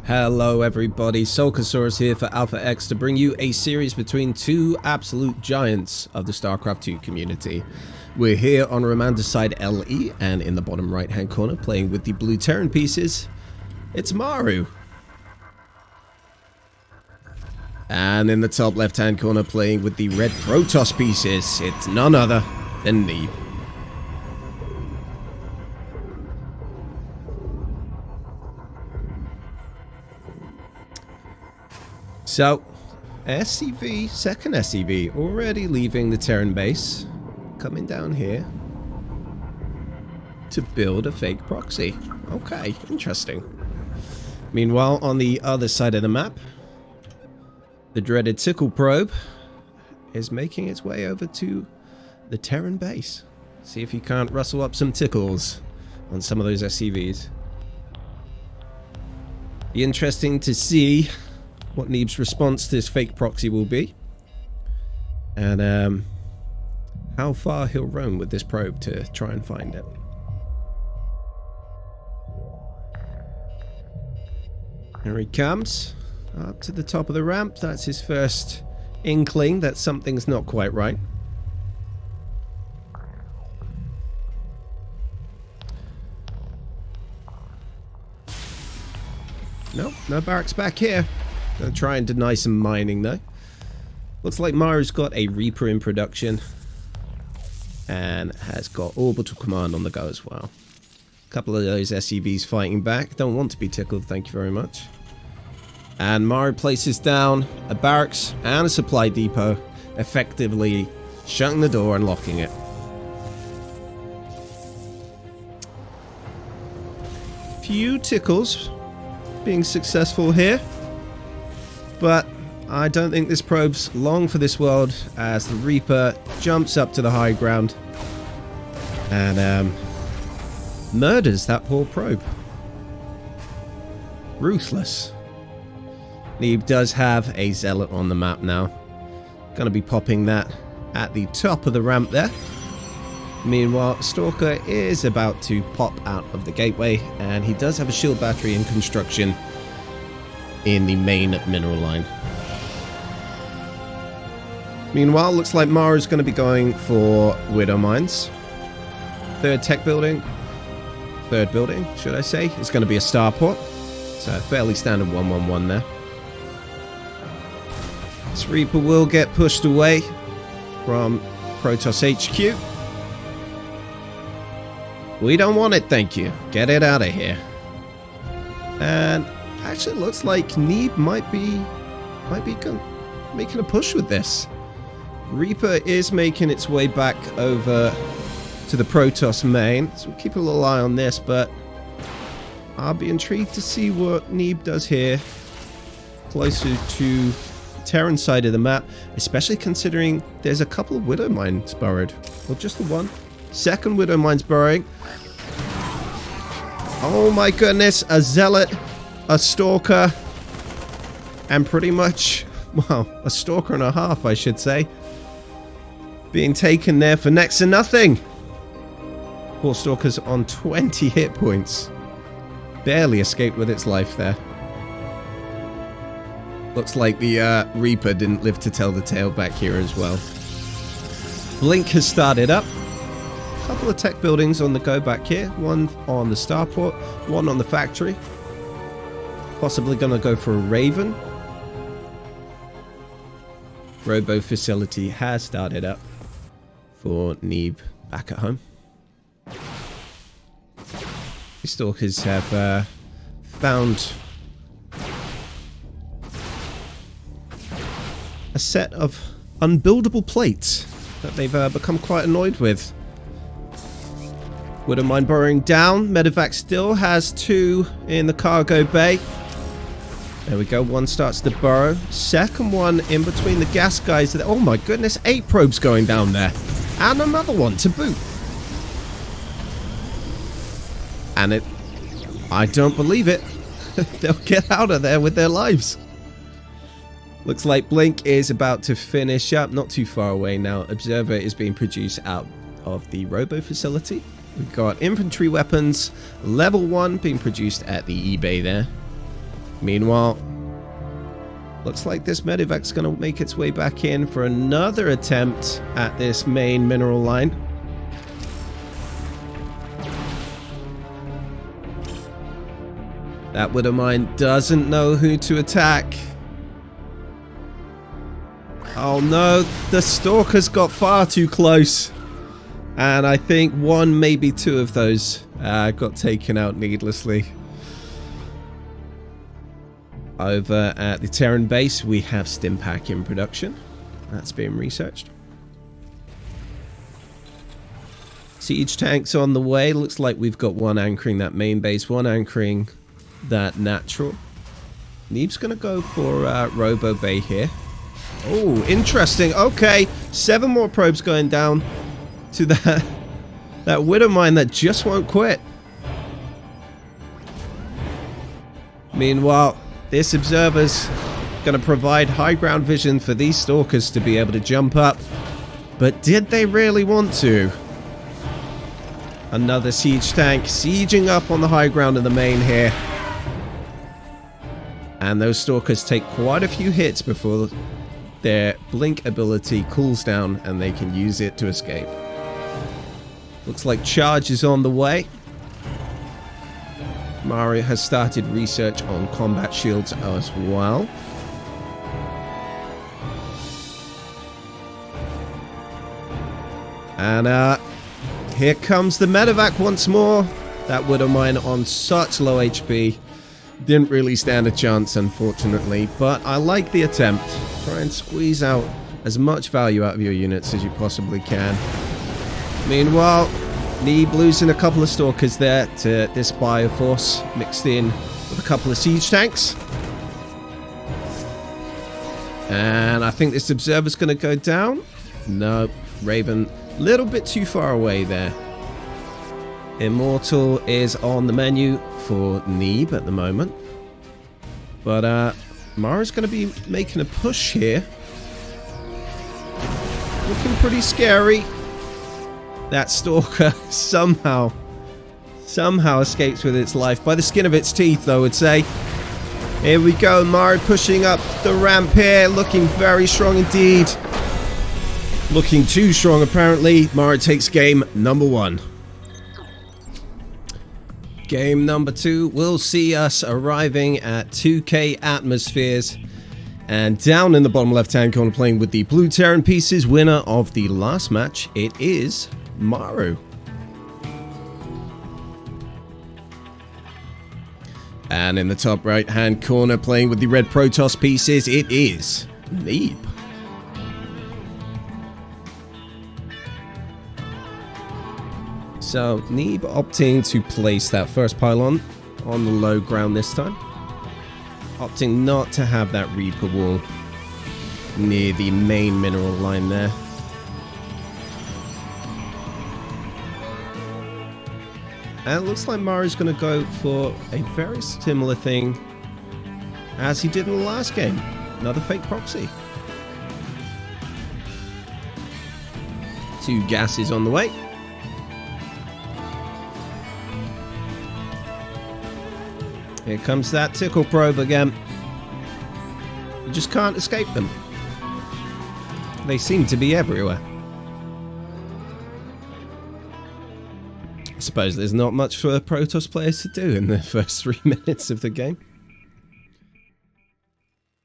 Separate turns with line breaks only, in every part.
Hello everybody, Sulkosaurus here for Alpha X to bring you a series between two absolute giants of the StarCraft 2 community. We're here on Ramanda's side LE, and in the bottom right hand corner playing with the blue Terran pieces, it's Maru. And in the top left hand corner playing with the red Protoss pieces, it's none other than Neeb. So, SCV, second SCV, already leaving the Terran base, coming down here to build a fake proxy. Okay, interesting. Meanwhile, on the other side of the map, the dreaded Tickle probe is making its way over to the Terran base. See if you can't rustle up some tickles on some of those SCVs. Be interesting to see what Neeb's response to this fake proxy will be, and how far he'll roam with this probe to try and find it. Here he comes, up to the top of the ramp. That's his first inkling that something's not quite right. Nope, no barracks back here. Gonna try and deny some mining though. Looks like Maru's got a Reaper in production and has got orbital command on the go as well. A couple of those SCVs fighting back. Don't want to be tickled, thank you very much. And Maru places down a barracks and a supply depot, effectively shutting the door and locking it. Few tickles being successful here. But I don't think this probe's long for this world, as the Reaper jumps up to the high ground and murders that poor probe. Ruthless. Neeb does have a Zealot on the map now. Gonna be popping that at the top of the ramp there. Meanwhile, Stalker is about to pop out of the gateway, and he does have a shield battery in construction in the main mineral line. Meanwhile, looks like Maru's going to be going for Widow Mines. Third building, should I say, is going to be a starport. So fairly standard 1-1-1 there. This Reaper will get pushed away from Protoss HQ. We don't want it, thank you. Get it out of here. And actually, it looks like Neeb might be making a push with this. Reaper is making its way back over to the Protoss main, so we'll keep a little eye on this, but I'll be intrigued to see what Neeb does here, closer to the Terran side of the map, especially considering there's a couple of Widow Mines burrowed, or just the one. Second Widow Mines burrowing. Oh my goodness, a Zealot, a Stalker, and pretty much, well, a Stalker and a half, I should say, being taken there for next to nothing. Poor Stalker's on 20 hit points. Barely escaped with its life there. Looks like the Reaper didn't live to tell the tale back here as well. Blink has started up. A couple of tech buildings on the go back here. One on the starport, one on the factory. Possibly gonna go for a Raven. Robo facility has started up for Neeb back at home. The Stalkers have found a set of unbuildable plates that they've become quite annoyed with. Wouldn't mind burrowing down. Medevac still has two in the cargo bay. There we go, one starts to burrow. Second one in between the gas guys. Oh my goodness, 8 probes going down there. And another one to boot. And I don't believe it. They'll get out of there with their lives. Looks like Blink is about to finish up, not too far away now. Observer is being produced out of the Robo facility. We've got infantry weapons, level 1 being produced at the eBay there. Meanwhile, looks like this medevac's going to make its way back in for another attempt at this main mineral line. That Widow Mine doesn't know who to attack. Oh no, the Stalker's got far too close. And I think one, maybe two of those got taken out needlessly. Over at the Terran base, we have Stimpack in production. That's being researched. Siege tanks on the way. Looks like we've got one anchoring that main base, one anchoring that natural. Neeb's going to go for Robo Bay here. Oh, interesting. Okay, 7 more probes going down to that Widow Mine that just won't quit. Meanwhile, this observer's going to provide high ground vision for these stalkers to be able to jump up. But did they really want to? Another siege tank sieging up on the high ground of the main here. And those stalkers take quite a few hits before their blink ability cools down and they can use it to escape. Looks like charge is on the way. Maru has started research on combat shields as well. And here comes the medevac once more. That Widow Mine on such low HP. Didn't really stand a chance, unfortunately. But I like the attempt. Try and squeeze out as much value out of your units as you possibly can. Meanwhile, Neeb losing a couple of stalkers there to this Bioforce, mixed in with a couple of siege tanks. And I think this observer's going to go down. No, Raven, a little bit too far away there. Immortal is on the menu for Neeb at the moment. But Maru's going to be making a push here. Looking pretty scary. That Stalker somehow escapes with its life. By the skin of its teeth, I would say. Here we go, Maru pushing up the ramp here. Looking very strong indeed. Looking too strong, apparently. Maru takes game number 1. Game number 2 will see us arriving at 2K atmospheres. And down in the bottom left-hand corner, playing with the blue Terran pieces, winner of the last match, it is Maru. And in the top right-hand corner, playing with the red Protoss pieces, it is Neeb. So, Neeb opting to place that first pylon on the low ground this time. Opting not to have that Reaper wall near the main mineral line there. And it looks like Maru's going to go for a very similar thing as he did in the last game. Another fake proxy. 2 gases on the way. Here comes that tickle probe again. You just can't escape them. They seem to be everywhere. I suppose there's not much for Protoss players to do in the first 3 minutes of the game.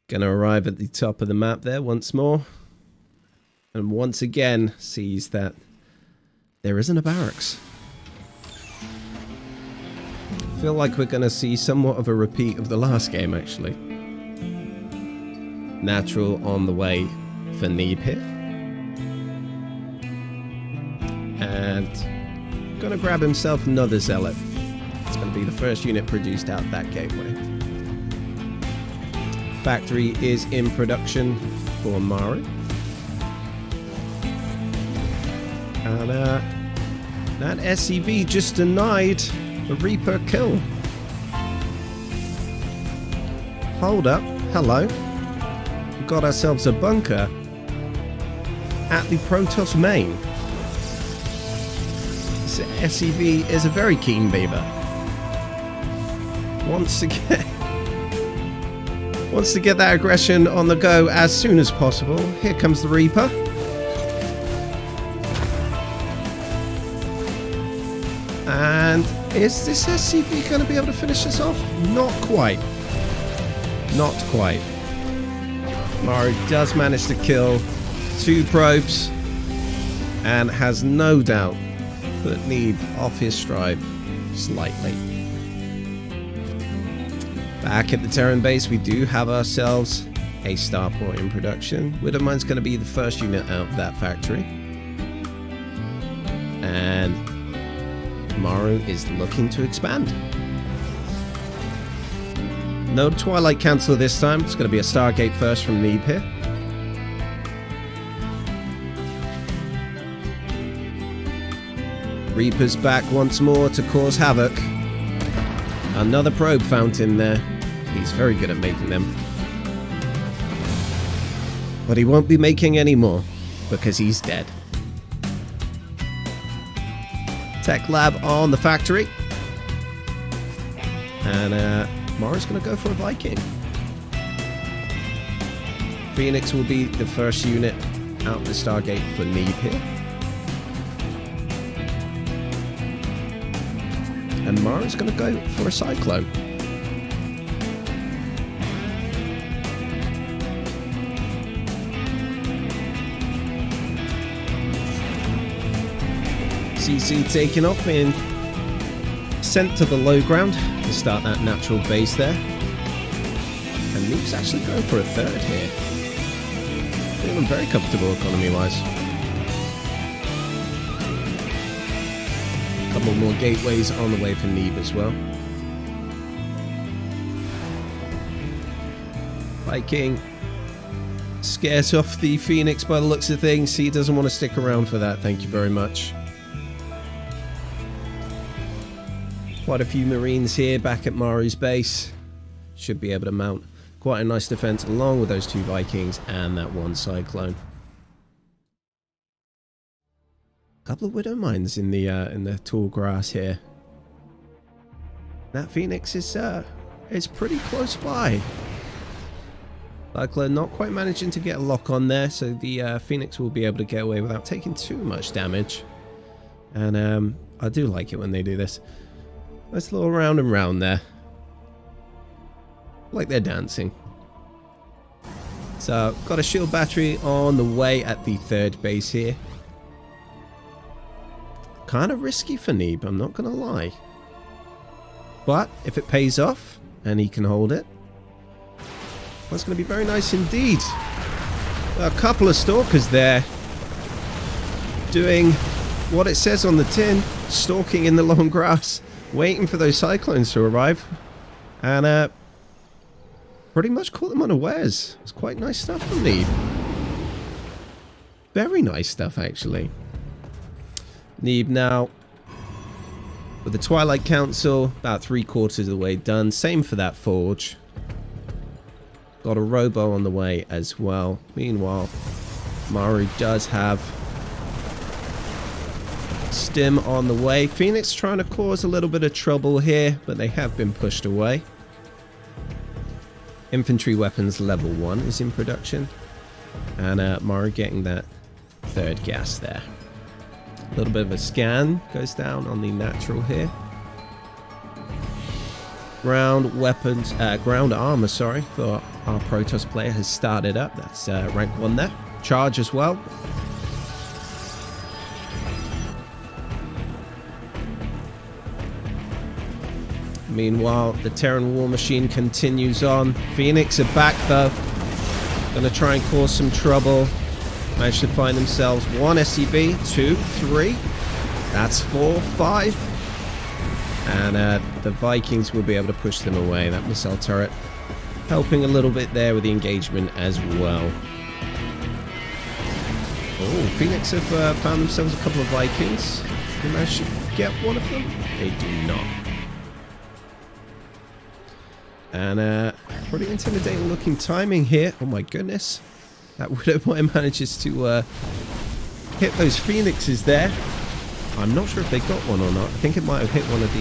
Gonna arrive at the top of the map there once more. And once again sees that there isn't a barracks. I feel like we're gonna see somewhat of a repeat of the last game, actually. Natural on the way for Neeb here. And gonna grab himself another Zealot. It's gonna be the first unit produced out that gateway. Factory is in production for Maru. And that SCV just denied the Reaper kill. Hold up, hello. We've got ourselves a bunker at the Protoss main. This SCV is a very keen beaver. Once again, Wants to get that aggression on the go as soon as possible. Here comes the Reaper. And is this SCV going to be able to finish this off? Not quite. Not quite. Maru does manage to kill 2 probes and has no doubt put Neeb off his stride slightly. Back at the Terran base, we do have ourselves a starport in production. Widowmine's going to be the first unit out of that factory. And Maru is looking to expand. No Twilight Council this time. It's going to be a Stargate first from Neeb here. Reaper's back once more to cause havoc. Another probe fountain there. He's very good at making them. But he won't be making any more because he's dead. Tech lab on the factory. And Maru's going to go for a Viking. Phoenix will be the first unit out of the Stargate for Neeb here. And Maru's going to go for a Cyclone. CC taking off and sent to the low ground to start that natural base there. And Neeb's actually going for a 3rd here. Feeling very comfortable economy-wise. A couple more gateways on the way for Neeb as well. Viking scares off the Phoenix by the looks of things. He doesn't want to stick around for that, thank you very much. Quite a few Marines here back at Maru's base. Should be able to mount quite a nice defense along with those 2 Vikings and that 1 Cyclone. A couple of Widow Mines in the tall grass here. That Phoenix is pretty close by. Cyclone not quite managing to get a lock on there, so the Phoenix will be able to get away without taking too much damage. And I do like it when they do this. Nice little round and round there. Like they're dancing. So, got a shield battery on the way at the 3rd base here. Kind of risky for Neeb, I'm not going to lie. But, if it pays off, and he can hold it, that's going to be very nice indeed. A couple of Stalkers there. Doing what it says on the tin. Stalking in the long grass. Waiting for those Cyclones to arrive. And pretty much caught them unawares. It's quite nice stuff from Neeb. Very nice stuff, actually. Neeb now with the Twilight Council, about 3/4 of the way done. Same for that Forge. Got a Robo on the way as well. Meanwhile, Maru does have Stim on the way. Phoenix trying to cause a little bit of trouble here, but they have been pushed away. Infantry weapons level 1 is in production. And Maru getting that 3rd gas there. A little bit of a scan goes down on the natural here. Ground weapons, ground armor, sorry, for our Protoss player has started up. That's rank 1 there. Charge as well. Meanwhile, the Terran war machine continues on. Phoenix are back though. Gonna try and cause some trouble. Managed to find themselves 1 SCB, 2, 3. That's 4, 5. And the Vikings will be able to push them away. That missile turret helping a little bit there with the engagement as well. Oh, Phoenix have found themselves a couple of Vikings. They managed to get one of them? They do not. And pretty intimidating looking timing here. Oh my goodness. That Widowmine manages to hit those Phoenixes there. I'm not sure if they got one or not. I think it might have hit one of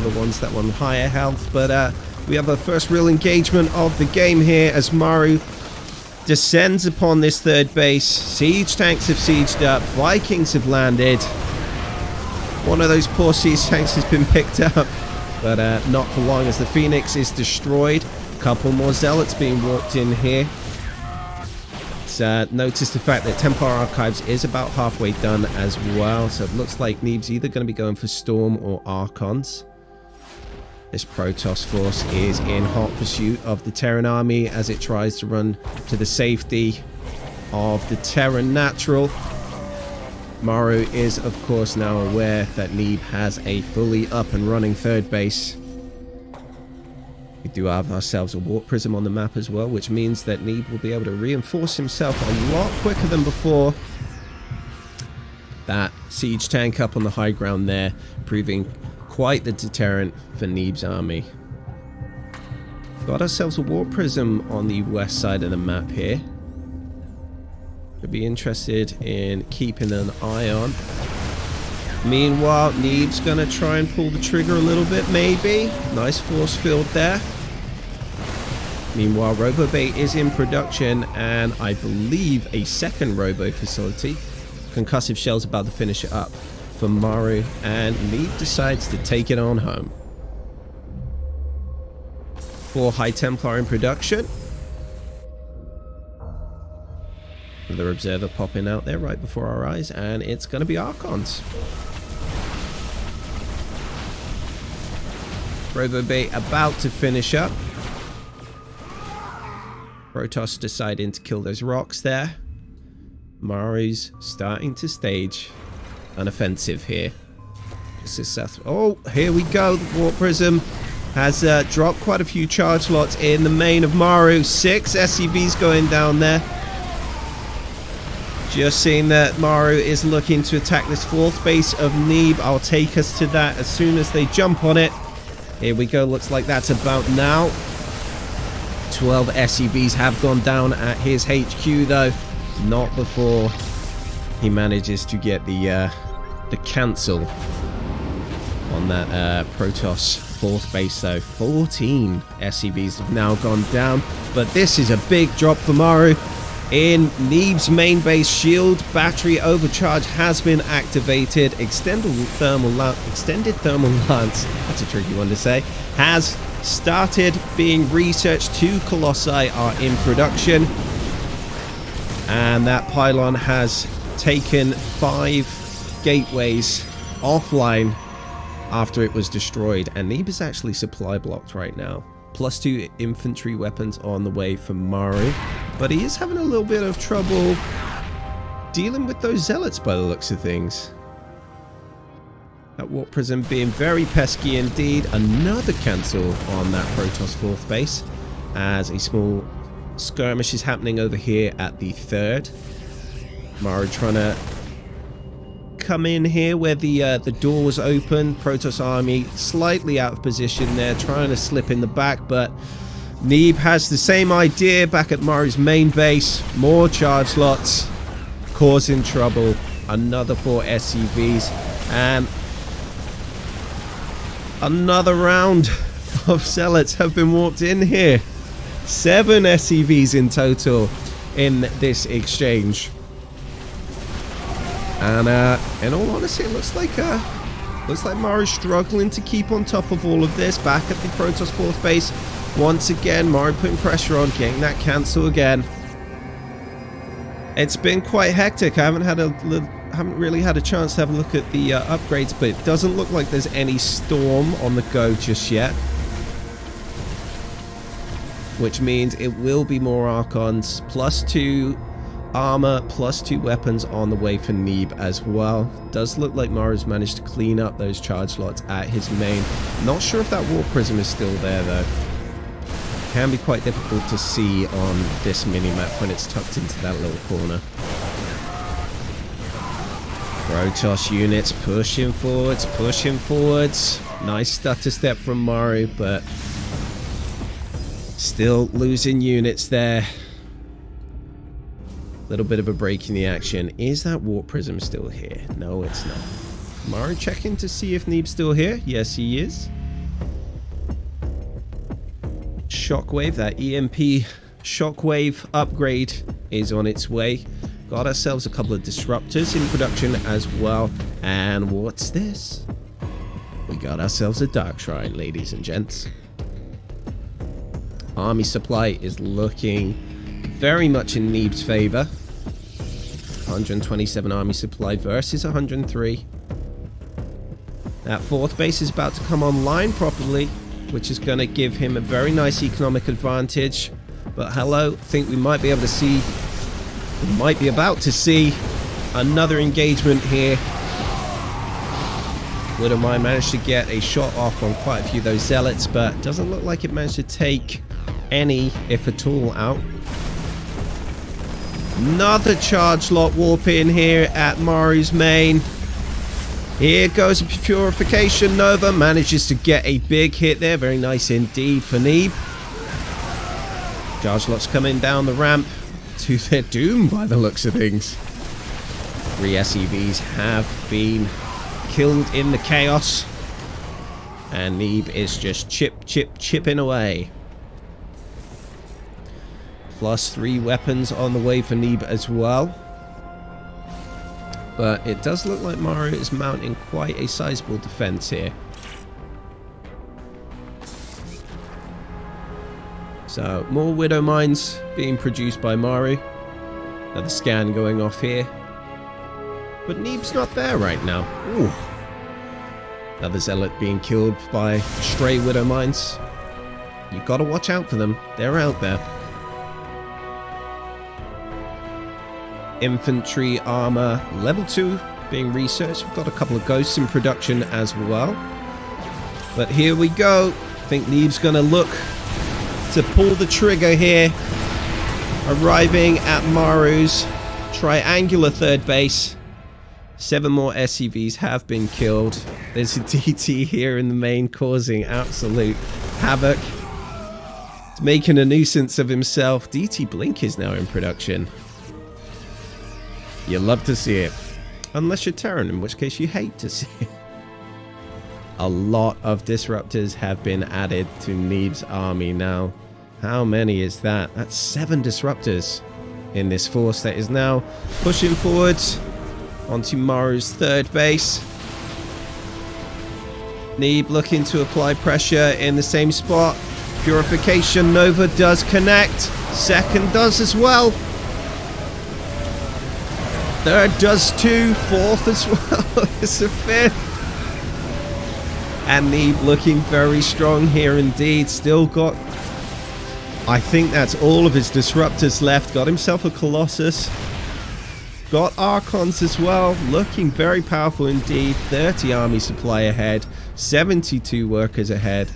the ones that won higher health. But We have our first real engagement of the game here as Maru descends upon this third base. Siege tanks have sieged up. Vikings have landed. One of those poor siege tanks has been picked up, but not for long as the Phoenix is destroyed. A couple more zealots being walked in here. Notice the fact that Templar Archives is about halfway done as well, so it looks like Neeb's either going to be going for Storm or Archons. This Protoss force is in hot pursuit of the Terran army as it tries to run to the safety of the Terran natural. Maru is of course now aware that Neeb has a fully up and running third base. We do have ourselves a warp prism on the map as well, which means that Neeb will be able to reinforce himself a lot quicker than before. That siege tank up on the high ground there, proving quite the deterrent for Neeb's army. Got ourselves a warp prism on the west side of the map here. Could be interested in keeping an eye on. Meanwhile, Neeb's gonna try and pull the trigger a little bit, maybe. Nice force field there. Meanwhile, RoboBait is in production, and I believe a second Robo facility. Concussive shell's about to finish it up for Maru, and Neeb decides to take it on home. 4 High Templar in production. Another observer popping out there right before our eyes, and it's going to be Archons. RoboBait about to finish up. Protoss deciding to kill those rocks there. Maru's starting to stage an offensive here. This is Seth. Oh, here we go. The Warp Prism has dropped quite a few charge lots in the main of Maru. 6 SCVs going down there. Just seeing that Maru is looking to attack this 4th base of Neeb. I'll take us to that as soon as they jump on it. Here we go. Looks like that's about now. 12 SCVs have gone down at his HQ though. Not before he manages to get the cancel on that Protoss 4th base though. 14 SCVs have now gone down. But this is a big drop for Maru. In Neeb's main base, shield battery overcharge has been activated. Extended thermal lance, that's a tricky one to say, has started being researched. 2 Colossi are in production. And that pylon has taken 5 gateways offline after it was destroyed. And Neeb is actually supply blocked right now. +2 infantry weapons on the way for Maru. But he is having a little bit of trouble dealing with those zealots by the looks of things. That Warp Prism being very pesky indeed. Another cancel on that Protoss 4th base as a small skirmish is happening over here at the 3rd. Maru trying to come in here where the door was open. Protoss army slightly out of position there, trying to slip in the back, but Neeb has the same idea back at Maru's main base. More charge lots causing trouble. Another 4 SCVs and another round of zealots have been walked in here. 7 SCVs in total in this exchange. And in all honesty, it looks like Maru's struggling to keep on top of all of this. Back at the Protoss 4th base, once again, Maru putting pressure on, getting that cancel again. It's been quite hectic. I haven't really had a chance to have a look at the upgrades, but it doesn't look like there's any Storm on the go just yet. Which means it will be more Archons, +2 armor, +2 weapons on the way for Neeb as well. Does look like Maru's managed to clean up those charge lots at his main. Not sure if that Warp Prism is still there though. Can be quite difficult to see on this minimap when it's tucked into that little corner. Protoss units pushing forwards. Nice stutter step from Maru, but still losing units there. Little bit of a break in the action. Is that Warp Prism still here? No, it's not. Maru checking to see if Neeb's still here. Yes, he is. shockwave. That EMP shockwave upgrade is on its way. Got ourselves a couple of disruptors in production as well. And what's this? We got ourselves a Dark Shrine, ladies and gents. Army supply is looking very much in Neeb's favor. 127 army supply versus 103. That fourth base is about to come online properly, which is going to give him a very nice economic advantage. But hello, I think we might be able to see, we might be about to see another engagement here. Widowmine managed to get a shot off on quite a few of those zealots, but doesn't look like it managed to take any, if at all, out. Another charge lot warp in here at Maru's main. Here goes a Purification Nova. Manages to get a big hit there. Very nice indeed for Neeb. Charge lots coming down the ramp to their doom by the looks of things. 3 SCVs have been killed in the chaos. And Neeb is just chipping away. Plus 3 weapons on the way for Neeb as well. But it does look like Maru is mounting quite a sizable defense here. So, more Widow Mines being produced by Maru. Another scan going off here. But Neeb's not there right now. Ooh. Another Zealot being killed by stray Widow Mines. You've got to watch out for them. They're out there. Infantry armor level 2 being researched. We've got a couple of ghosts in production as well. But here we go. I think Neeb's going to look to pull the trigger here. Arriving at Maru's triangular third base. 7 more SCVs have been killed. There's a DT here in the main causing absolute havoc. He's making a nuisance of himself. DT Blink is now in production. You love to see it. Unless you're Terran, in which case you hate to see it. A lot of disruptors have been added to Neeb's army now. How many is that? That's 7 disruptors in this force that is now pushing forwards onto Maru's third base. Neeb looking to apply pressure in the same spot. Purification Nova does connect. Second does as well. Third does too. Fourth as well. It's a fifth. And Neeb looking very strong here indeed. Still got, I think that's all of his disruptors left. Got himself a Colossus. Got Archons as well. Looking very powerful indeed. 30 army supply ahead. 72 workers ahead.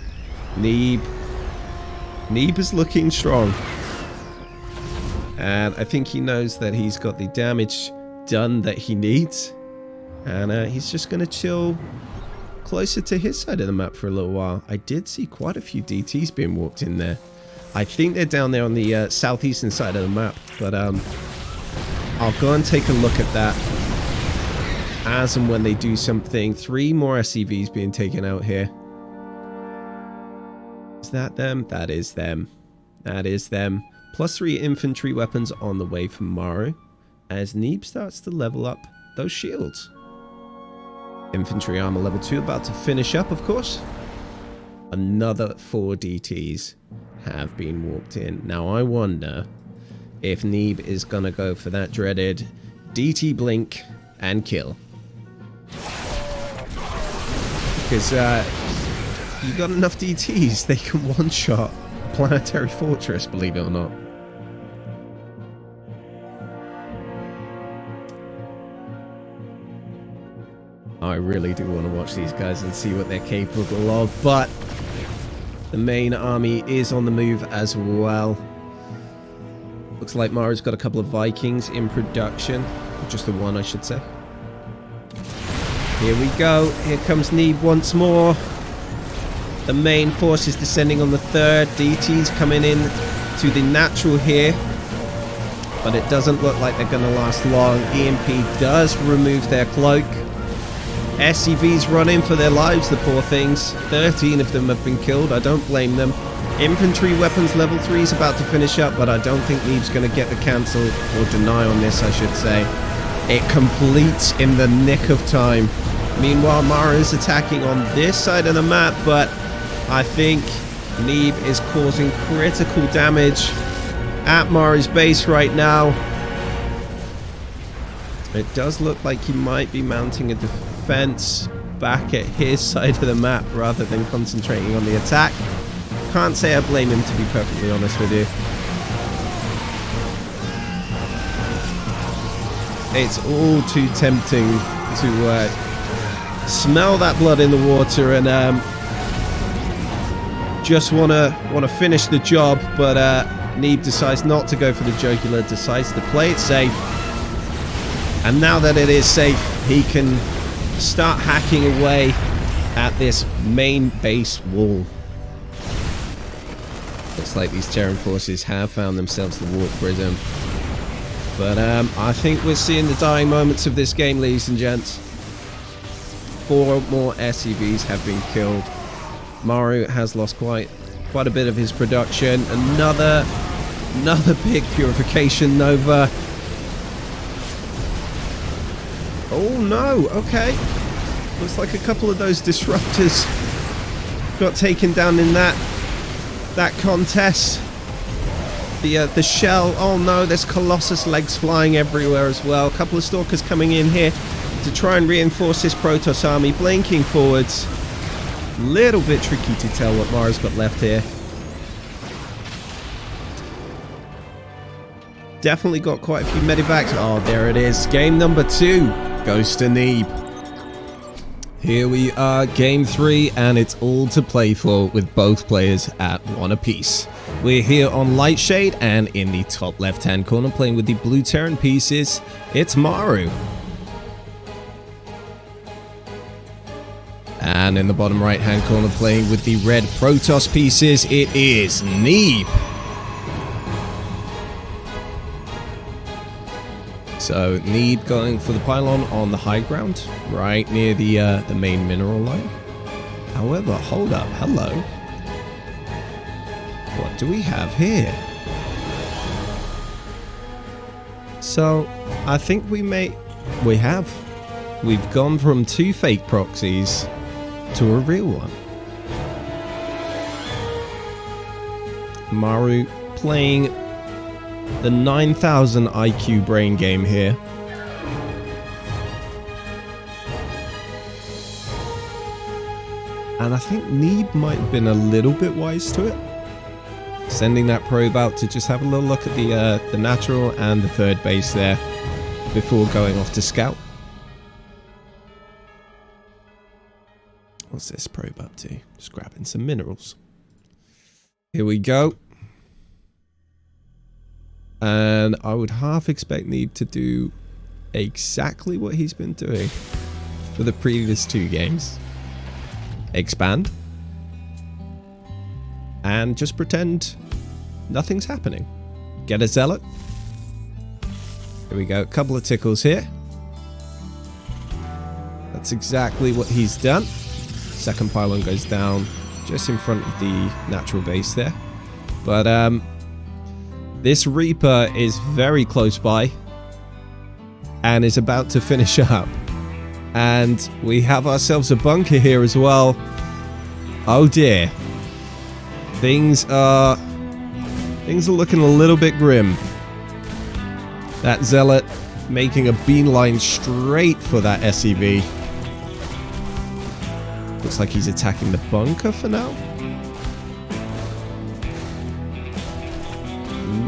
Neeb is looking strong. And I think he knows that he's got the damage done that he needs. And he's just going to chill closer to his side of the map for a little while. I did see quite a few DTs being walked in there. I think they're down there on the southeastern side of the map. But I'll go and take a look at that as and when they do something. 3 more SCVs being taken out here. Is that them? That is them. That is them. Plus 3 infantry weapons on the way from Maru as Neeb starts to level up those shields. Infantry armor level 2 about to finish up, of course. Another 4 DTs have been walked in. Now I wonder if Neeb is going to go for that dreaded DT blink and kill. Because you got enough DTs, they can one-shot Planetary Fortress, believe it or not. I really do want to watch these guys and see what they're capable of, but the main army is on the move as well. Looks like Maru's got a couple of Vikings in production. Just the one, I should say. Here we go. Here comes Neeb once more. The main force is descending on the third. DT's coming in to the natural here. But it doesn't look like they're going to last long. EMP does remove their cloak. SCVs run in for their lives, the poor things. 13 of them have been killed. I don't blame them. Infantry weapons level 3 is about to finish up, but I don't think Neeb's going to get the cancel or deny on this, I should say. It completes in the nick of time. Meanwhile, Maru is attacking on this side of the map, but I think Neeb is causing critical damage at Maru's base right now. It does look like he might be mounting a defense back at his side of the map rather than concentrating on the attack. Can't say I blame him, to be perfectly honest with you. It's all too tempting to smell that blood in the water and just wanna finish the job, but Neeb decides not to go for the jugular, decides to play it safe. And now that it is safe, he can start hacking away at this main base wall. Looks like these Terran forces have found themselves the warp prism. But I think we're seeing the dying moments of this game, ladies and gents. 4 more SCVs have been killed. Maru has lost quite a bit of his production. Another big purification nova. Oh no, okay. Looks like a couple of those disruptors got taken down in that contest. The shell, oh no, there's Colossus legs flying everywhere as well. A couple of Stalkers coming in here to try and reinforce this Protoss army, blinking forwards. Little bit tricky to tell what Maru's got left here. Definitely got quite a few medivacs. Oh, there it is. Game number 2 goes to Neeb. Here we are, game 3, and it's all to play for with both players at 1 apiece. We're here on Lightshade, and in the top left-hand corner, playing with the blue Terran pieces, it's Maru. And in the bottom right-hand corner, playing with the red Protoss pieces, it is Neeb. So Neeb going for the pylon on the high ground, right near the main mineral line. However, hold up, hello. What do we have here? So I think we've gone from 2 fake proxies to a real one. Maru playing the 9,000 IQ brain game here. And I think Neeb might have been a little bit wise to it. Sending that probe out to just have a little look at the natural and the third base there before going off to scout. What's this probe up to? Just grabbing some minerals. Here we go. And I would half expect Neeb to do exactly what he's been doing for the previous 2 games. Expand. And just pretend nothing's happening. Get a zealot. Here we go. A couple of tickles here. That's exactly what he's done. Second pylon goes down just in front of the natural base there. But this Reaper is very close by and is about to finish up. And we have ourselves a bunker here as well. Oh dear. Things are looking a little bit grim. That Zealot making a beeline straight for that SCV. Looks like he's attacking the bunker for now.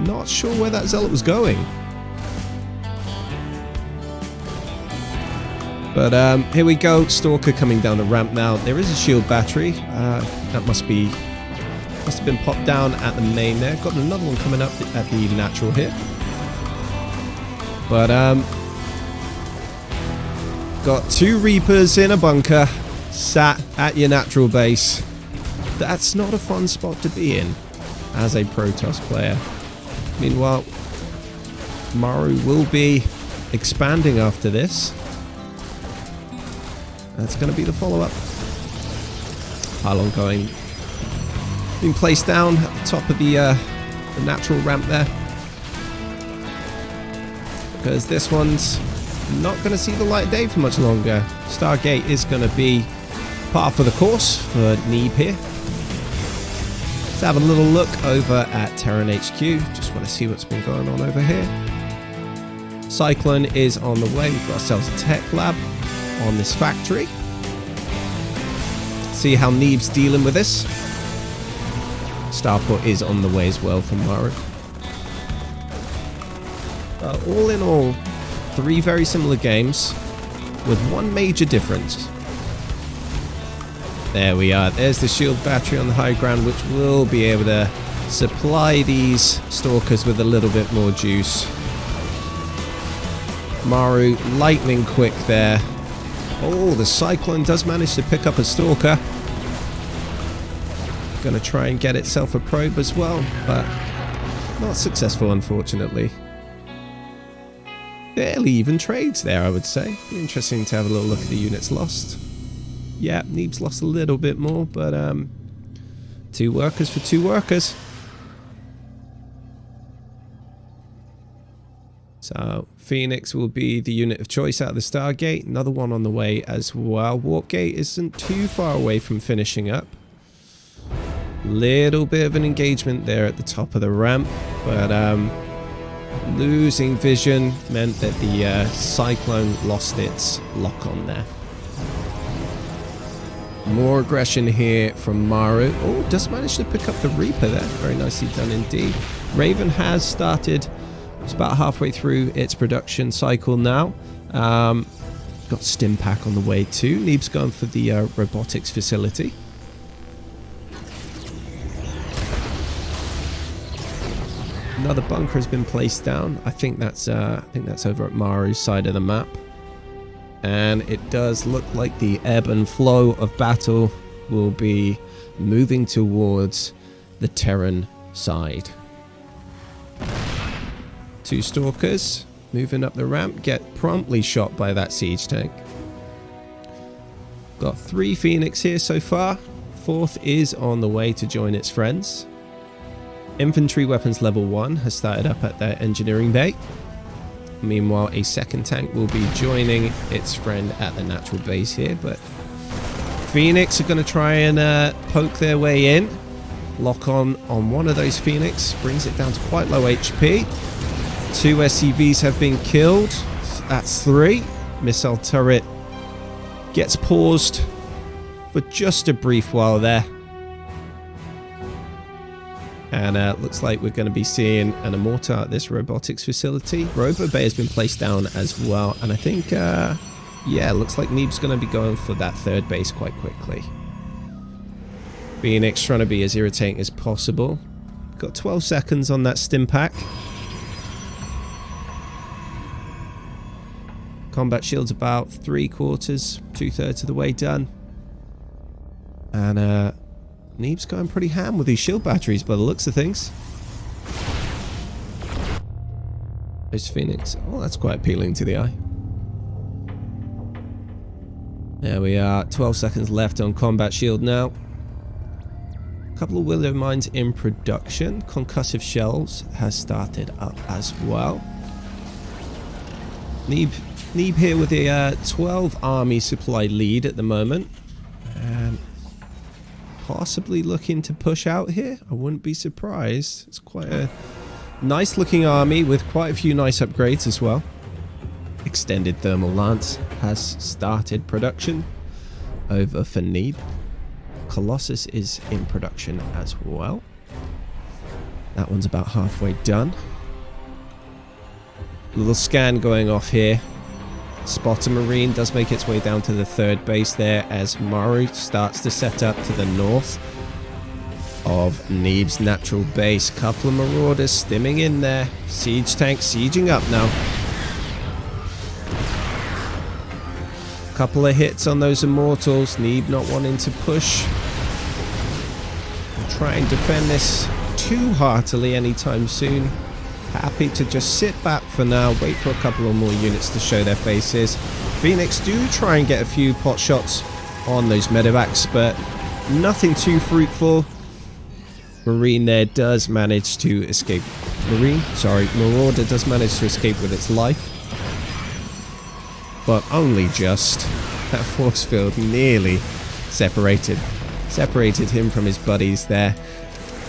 Not sure where that Zealot was going. But here we go. Stalker coming down the ramp now. There is a shield battery. That must have been popped down at the main there. Got another one coming up at the natural here. But got 2 Reapers in a bunker sat at your natural base. That's not a fun spot to be in as a Protoss player. Meanwhile, Maru will be expanding after this. That's going to be the follow-up. Pylon going been placed down at the top of the natural ramp there. Because this one's not going to see the light of day for much longer. Stargate is going to be par for the course for Neeb here. Let's have a little look over at Terran HQ. Just want to see what's been going on over here. Cyclone is on the way. We've got ourselves a tech lab on this factory. See how Neeb's dealing with this. Starport is on the way as well from Maru. All in all, 3 very similar games with one major difference. There we are. There's the shield battery on the high ground, which will be able to supply these stalkers with a little bit more juice. Maru lightning quick there. Oh, the Cyclone does manage to pick up a stalker. Going to try and get itself a probe as well, but not successful, unfortunately. Fairly even trades there, I would say. Interesting to have a little look at the units lost. Yeah, Neeb's lost a little bit more, but 2 workers for 2 workers. So Phoenix will be the unit of choice out of the Stargate. Another one on the way as well. Warp Gate isn't too far away from finishing up. Little bit of an engagement there at the top of the ramp, but losing vision meant that the Cyclone lost its lock on there. More aggression here from Maru. Oh, does manage to pick up the Reaper there. Very nicely done indeed. Raven has started. It's about halfway through its production cycle now. Got Stim Pack on the way too. Neeb's going for the robotics facility. Another bunker has been placed down. I think that's over at Maru's side of the map. And it does look like the ebb and flow of battle will be moving towards the Terran side. 2 stalkers moving up the ramp, get promptly shot by that siege tank. Got 3 Phoenix here so far. 4th is on the way to join its friends. Infantry weapons level 1 has started up at their engineering bay. Meanwhile, a 2nd tank will be joining its friend at the natural base here, but Phoenix are going to try and poke their way in. Lock on one of those Phoenix, brings it down to quite low HP. 2 SCVs have been killed. That's 3. Missile turret gets paused for just a brief while there. And looks like we're going to be seeing an Immortal at this robotics facility. Robo Bay has been placed down as well. And I think, yeah, looks like Neeb's going to be going for that 3rd base quite quickly. Phoenix trying to be as irritating as possible. Got 12 seconds on that Stim Pack. Combat shield's about 3/4, 2/3 of the way done. And Neeb's going pretty ham with these shield batteries by the looks of things. There's Phoenix. Oh, that's quite appealing to the eye. There we are. 12 seconds left on combat shield now. A couple of Willow mines in production. Concussive shells has started up as well. Neeb here with a 12 army supply lead at the moment. And possibly looking to push out here. I wouldn't be surprised. It's quite a nice looking army with quite a few nice upgrades as well. Extended Thermal Lance has started production over for Neeb. Colossus is in production as well. That one's about halfway done. Little scan going off here. Spotter Marine does make its way down to the 3rd base there as Maru starts to set up to the north of Neeb's natural base. Couple of Marauders stimming in there. Siege tank sieging up now. Couple of hits on those Immortals. Neeb not wanting to push. Try and defend this too heartily anytime soon. Happy to just sit back for now, wait for a couple of more units to show their faces. Phoenix do try and get a few pot shots on those medevacs, but nothing too fruitful. Marine there does manage to escape. Marauder does manage to escape with its life. But only just. That force field nearly separated him from his buddies there.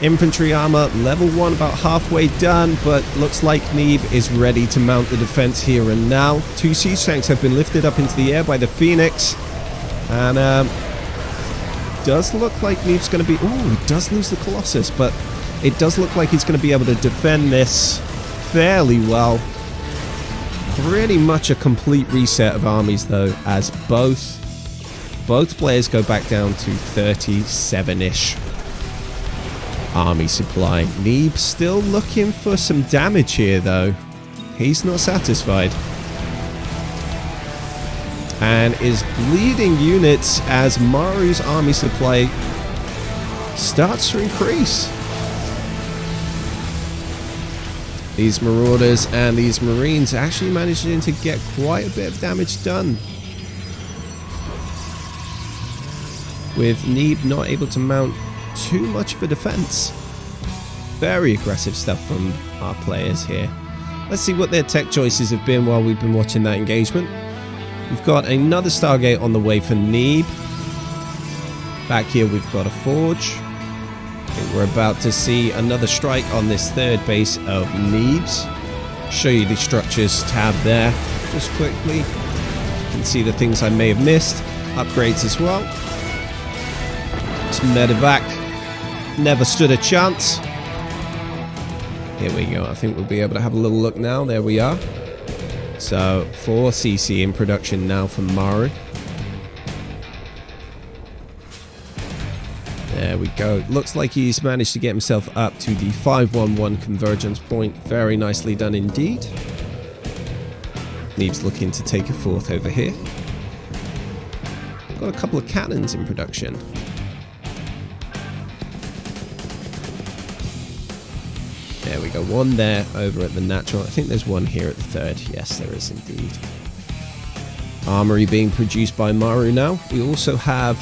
Infantry armor, level 1 about halfway done, but looks like Neeb is ready to mount the defense here and now. 2 siege tanks have been lifted up into the air by the Phoenix. And does look like Neeb's going to be... Ooh, he does lose the Colossus, but it does look like he's going to be able to defend this fairly well. Pretty much a complete reset of armies, though, as both players go back down to 37-ish army supply. Neeb still looking for some damage here, though. He's not satisfied. And is bleeding units as Maru's army supply starts to increase. These Marauders and these Marines actually managing to get quite a bit of damage done. With Neeb not able to mount too much of a defense. Very aggressive stuff from our players here. Let's see what their tech choices have been while we've been watching that engagement. We've got another Stargate on the way for Neeb. Back here we've got a Forge. We're about to see another strike on this third base of Neeb's. Show you the structures tab there just quickly. You can see the things I may have missed. Upgrades as well. It's medevac. Never stood a chance. Here we go. I think we'll be able to have a little look now. There we are. So 4 CC in production now for Maru. There we go. Looks like he's managed to get himself up to the 511 convergence point. Very nicely done indeed. Neeb's looking to take a 4th over here. Got a couple of cannons in production. There we go. 1 there over at the natural. I think there's 1 here at the 3rd. Yes, there is indeed. Armory being produced by Maru now. We also have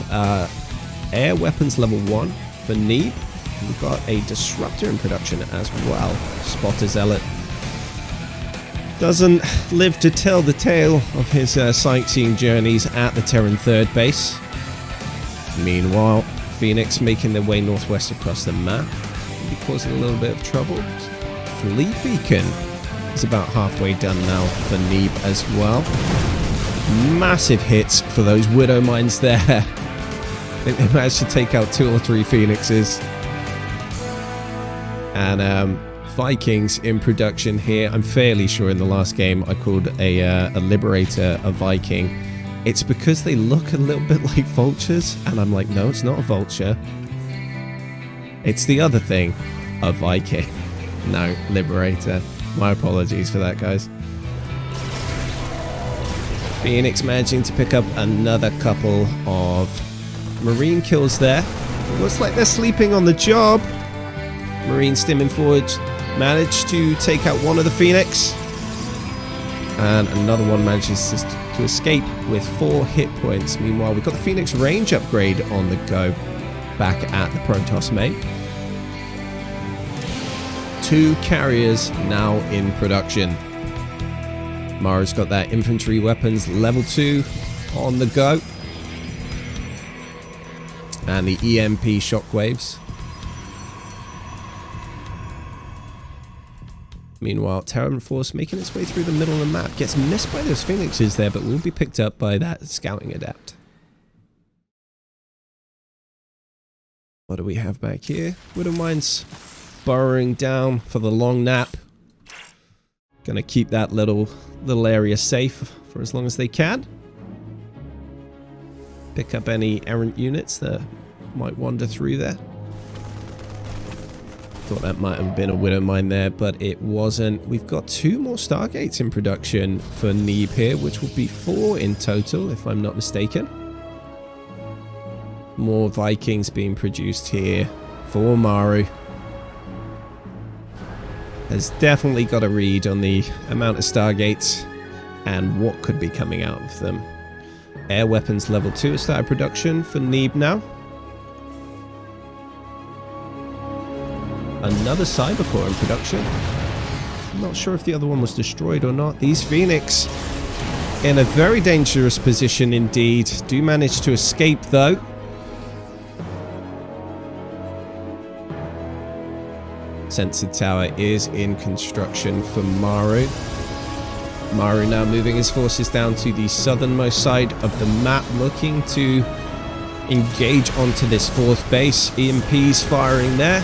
air weapons level 1 for Neeb. We've got a disruptor in production as well. Spotter Zealot doesn't live to tell the tale of his sightseeing journeys at the Terran 3rd base. Meanwhile, Phoenix making their way northwest across the map. Be causing a little bit of trouble. Fleet Beacon is about halfway done now for Neeb as well. Massive hits for those Widow Mines there. I think they managed to take out 2 or 3 Phoenixes. And Vikings in production here. I'm fairly sure in the last game I called a Liberator a Viking. It's because they look a little bit like vultures. And I'm like, no, it's not a vulture. It's the other thing, a Viking. No, Liberator. My apologies for that, guys. Phoenix managing to pick up another couple of Marine kills there. Looks like they're sleeping on the job. Marine stimming forward. Managed to take out 1 of the Phoenix. And another one manages to escape with 4 hit points. Meanwhile, we've got the Phoenix range upgrade on the go. Back at the Protoss main. 2 carriers now in production. Maru's got that infantry weapons level 2 on the go. And the EMP shockwaves. Meanwhile, Terran Force making its way through the middle of the map. Gets missed by those Phoenixes there, but will be picked up by that scouting adept. What do we have back here? Widow Mines burrowing down for the long nap. Gonna keep that little area safe for as long as they can. Pick up any errant units that might wander through there. Thought that might have been a Widow Mine there, but it wasn't. We've got 2 more Stargates in production for Neeb here, which will be 4 in total, if I'm not mistaken. More Vikings being produced here for Maru. Has definitely got a read on the amount of Stargates and what could be coming out of them. Air weapons level 2 has started production for Neeb now. another Cybercore in production. I'm not sure if the other one was destroyed or not. These Phoenix in a very dangerous position indeed. Do manage to escape though. Sensor tower is in construction for Maru. Maru now moving his forces down to the southernmost side of the map, looking to engage onto this fourth base. EMPs firing there.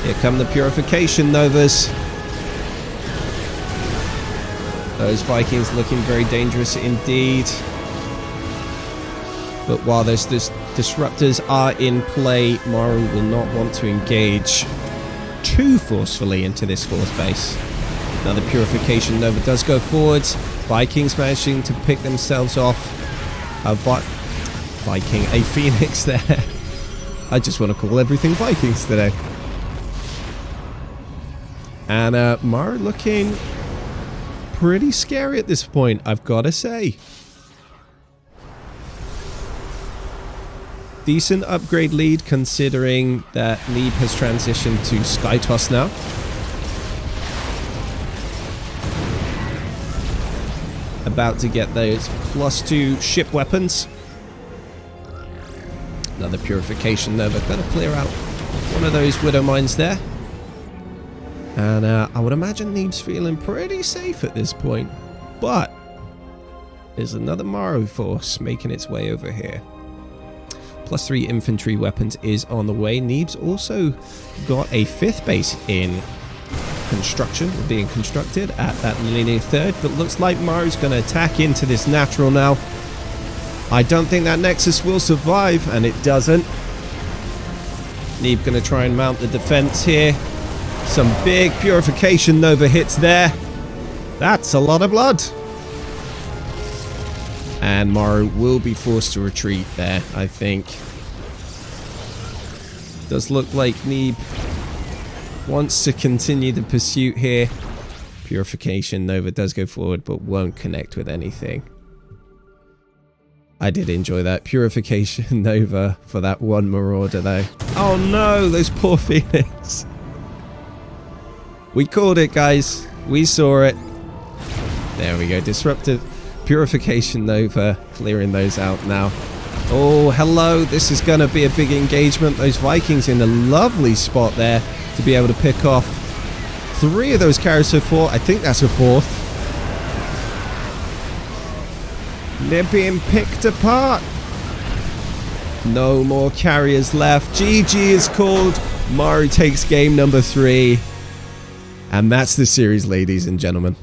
Here come the Purification Novas. Those Vikings looking very dangerous indeed. But while those disruptors are in play, Maru will not want to engage too forcefully into this fourth base. Now the Purification Nova does go forwards. Vikings managing to pick themselves off. A Phoenix there. I just want to call everything Vikings today. And Maru looking pretty scary at this point, I've got to say. Decent upgrade lead considering that Neeb has transitioned to Skytoss now. About to get those +2 ship weapons. Another Purification Nova. Gonna clear out one of those Widow Mines there. And I would imagine Neeb's feeling pretty safe at this point. But there's another Maru force making its way over here. +3 infantry weapons is on the way. Neeb's also got a 5th base in construction, being constructed at that linear 3rd, but looks like Maru's going to attack into this natural now. I don't think that Nexus will survive, and it doesn't. Neeb going to try and mount the defense here. Some big Purification Nova hits there. That's a lot of blood. And Maru will be forced to retreat there, I think. Does look like Neeb wants to continue the pursuit here. Purification Nova does go forward, but won't connect with anything. I did enjoy that Purification Nova for that one Marauder though. Oh no, those poor Phoenix. We called it, guys. We saw it. There we go. Disruptive Purification Nova. Clearing those out now. Oh, hello. This is going to be a big engagement. Those Vikings in a lovely spot there to be able to pick off 3 of those carriers so far. I think that's a 4th. They're being picked apart. No more carriers left. GG is called. Maru takes game number 3. And that's the series, ladies and gentlemen.